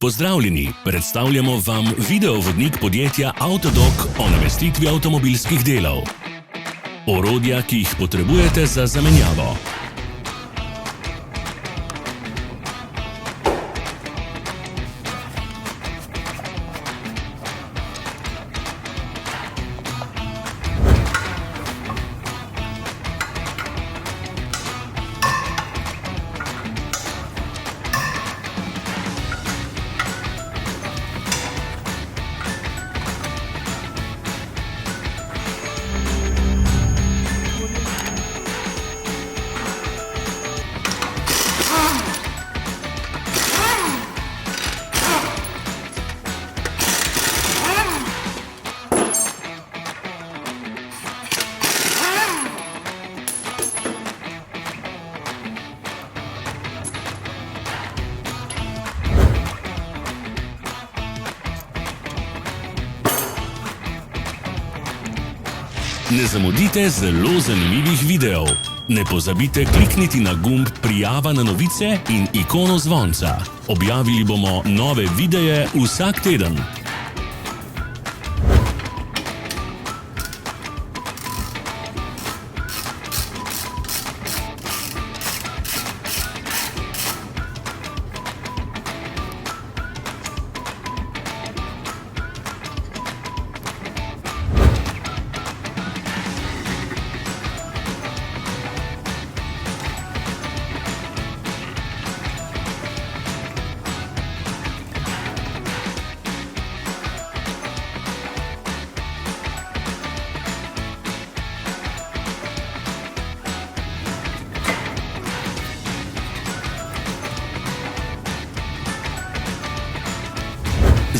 Pozdravljeni, predstavljamo vam videovodnik podjetja Avtodok o namestitvi avtomobilskih delov. Orodja, ki jih potrebujete za zamenjavo. Ne zamudite zelo zanimivih videov. Ne pozabite klikniti na gumb Prijava na novice in ikono zvonca. Objavili bomo nove videe vsak teden.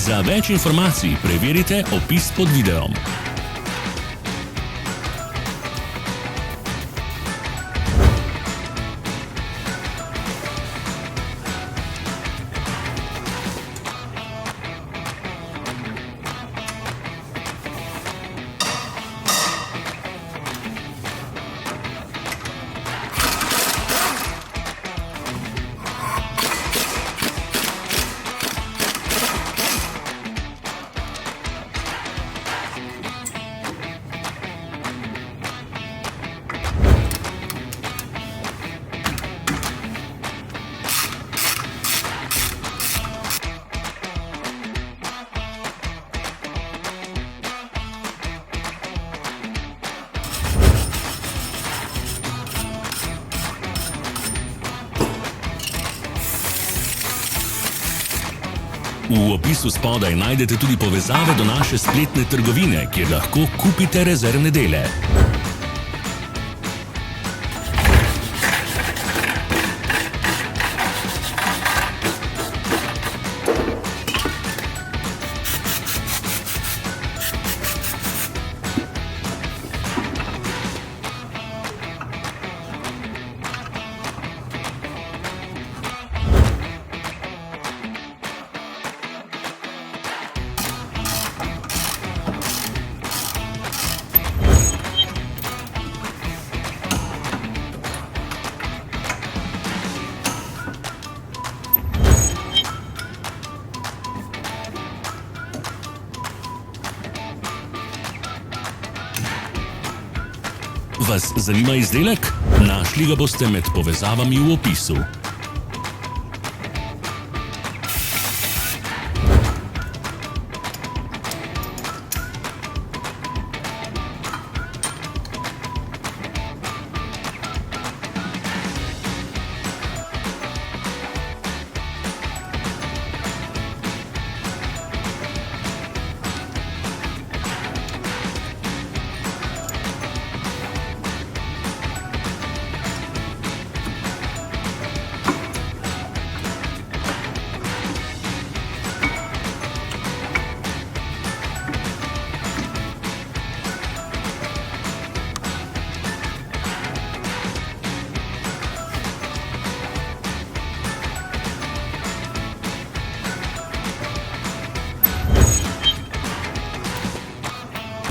Za več informacij preverite opis pod videom. V opisu spodaj najdete tudi povezave do naše spletne trgovine, kjer lahko kupite rezervne dele. Vas zanima izdelek? Našli ga boste med povezavami v opisu.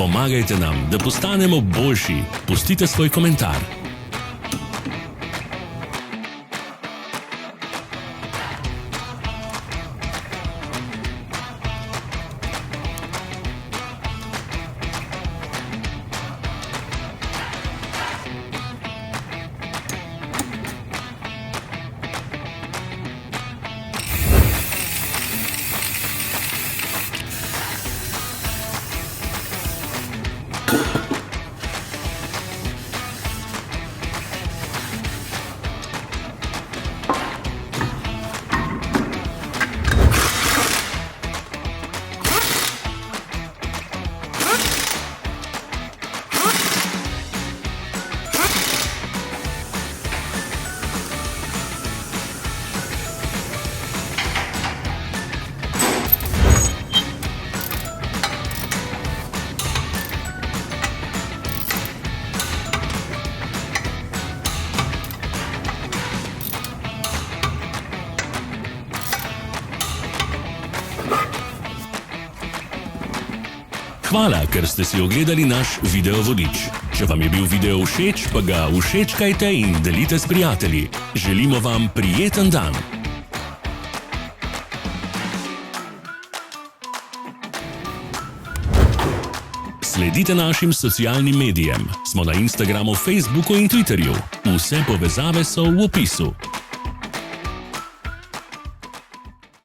Pomagajte nam, da postanemo boljši. Pustite svoj komentar. Hvala, ker ste si ogledali naš video vodič. Če vam je bil video všeč, pa ga všečkajte in delite s prijatelji. Želimo vam prijeten dan! Sledite našim socialnim medijem. Smo na Instagramu, Facebooku in Twitterju. Vse povezave so v opisu.